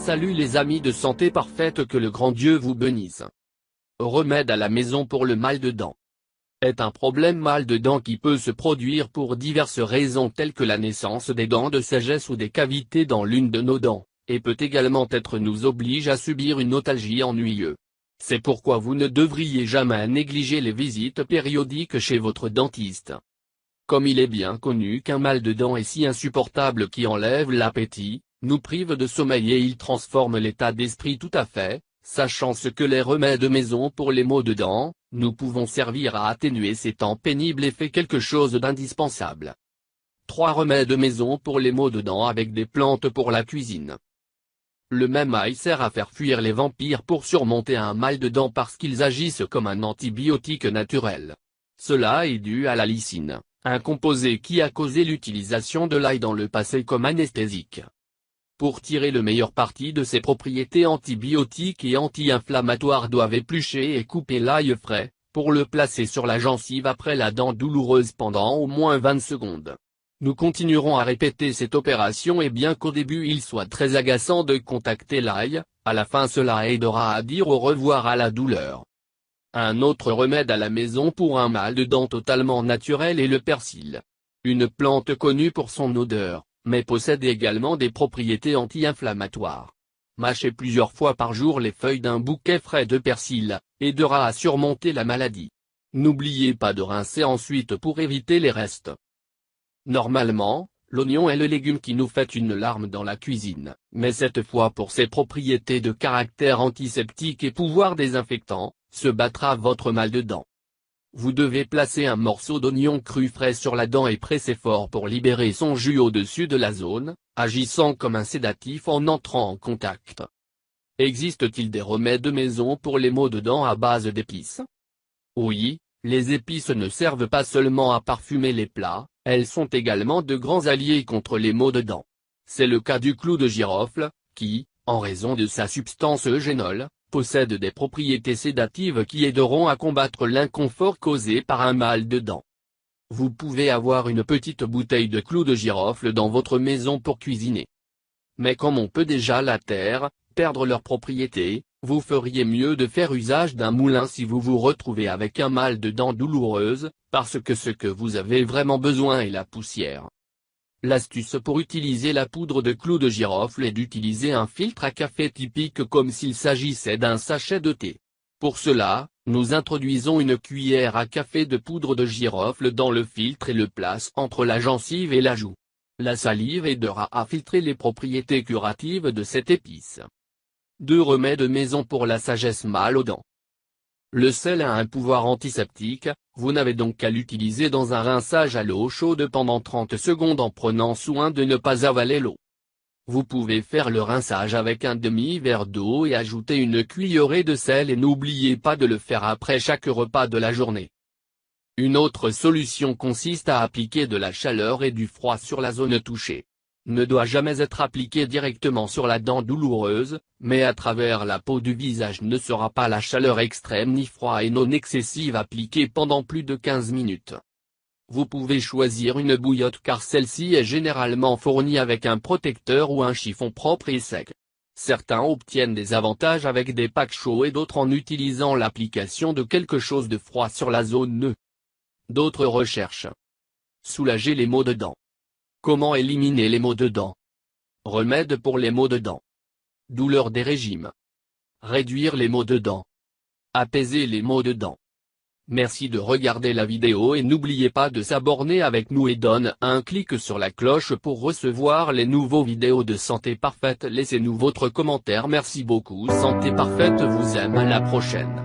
Salut les amis de Santé Parfaite, que le grand Dieu vous bénisse. Remède à la maison pour le mal de dents. Est un problème mal de dents qui peut se produire pour diverses raisons telles que la naissance des dents de sagesse ou des cavités dans l'une de nos dents, et peut également être nous oblige à subir une otalgie ennuyeuse. C'est pourquoi vous ne devriez jamais négliger les visites périodiques chez votre dentiste. Comme il est bien connu qu'un mal de dents est si insupportable qui enlève l'appétit, nous prive de sommeil et il transforme l'état d'esprit tout à fait, sachant ce que les remèdes maison pour les maux de dents, nous pouvons servir à atténuer ces temps pénibles et fait quelque chose d'indispensable. 3 remèdes maison pour les maux de dents avec des plantes pour la cuisine. Le même ail sert à faire fuir les vampires pour surmonter un mal de dents parce qu'ils agissent comme un antibiotique naturel. Cela est dû à la lysine, un composé qui a causé l'utilisation de l'ail dans le passé comme anesthésique. Pour tirer le meilleur parti de ses propriétés antibiotiques et anti-inflammatoires, doivent éplucher et couper l'ail frais, pour le placer sur la gencive après la dent douloureuse pendant au moins 20 secondes. Nous continuerons à répéter cette opération et bien qu'au début il soit très agaçant de contacter l'ail, à la fin cela aidera à dire au revoir à la douleur. Un autre remède à la maison pour un mal de dents totalement naturel est le persil. Une plante connue pour son odeur, mais possède également des propriétés anti-inflammatoires. Mâchez plusieurs fois par jour les feuilles d'un bouquet frais de persil, aidera à surmonter la maladie. N'oubliez pas de rincer ensuite pour éviter les restes. Normalement, l'oignon est le légume qui nous fait une larme dans la cuisine, mais cette fois pour ses propriétés de caractère antiseptique et pouvoir désinfectant, se battra votre mal de dents. Vous devez placer un morceau d'oignon cru frais sur la dent et presser fort pour libérer son jus au-dessus de la zone, agissant comme un sédatif en entrant en contact. Existe-t-il des remèdes maison pour les maux de dents à base d'épices? Oui, les épices ne servent pas seulement à parfumer les plats, elles sont également de grands alliés contre les maux de dents. C'est le cas du clou de girofle, qui, en raison de sa substance eugénol, possède des propriétés sédatives qui aideront à combattre l'inconfort causé par un mal de dents. Vous pouvez avoir une petite bouteille de clou de girofle dans votre maison pour cuisiner. Mais comme on peut déjà la terre, perdre leurs propriétés, vous feriez mieux de faire usage d'un moulin si vous vous retrouvez avec un mal de dents douloureuse, parce que ce que vous avez vraiment besoin est la poussière. L'astuce pour utiliser la poudre de clou de girofle est d'utiliser un filtre à café typique comme s'il s'agissait d'un sachet de thé. Pour cela, nous introduisons une cuillère à café de poudre de girofle dans le filtre et le place entre la gencive et la joue. La salive aidera à filtrer les propriétés curatives de cette épice. 2 remèdes maison pour la sagesse mal aux dents. Le sel a un pouvoir antiseptique, vous n'avez donc qu'à l'utiliser dans un rinçage à l'eau chaude pendant 30 secondes en prenant soin de ne pas avaler l'eau. Vous pouvez faire le rinçage avec un demi-verre d'eau et ajouter une cuillerée de sel et n'oubliez pas de le faire après chaque repas de la journée. Une autre solution consiste à appliquer de la chaleur et du froid sur la zone touchée. Ne doit jamais être appliqué directement sur la dent douloureuse, mais à travers la peau du visage. Ne sera pas la chaleur extrême ni froid et non excessive appliquée pendant plus de 15 minutes. Vous pouvez choisir une bouillotte car celle-ci est généralement fournie avec un protecteur ou un chiffon propre et sec. Certains obtiennent des avantages avec des packs chauds et d'autres en utilisant l'application de quelque chose de froid sur la zone nœud. D'autres recherches. Soulager les maux de dents. Comment éliminer les maux de dents? Remède pour les maux de dents. Douleur des régimes. Réduire les maux de dents. Apaiser les maux de dents. Merci de regarder la vidéo et n'oubliez pas de s'abonner avec nous et donne un clic sur la cloche pour recevoir les nouveaux vidéos de Santé Parfaite. Laissez-nous votre commentaire. Merci beaucoup. Santé Parfaite vous aime, à la prochaine.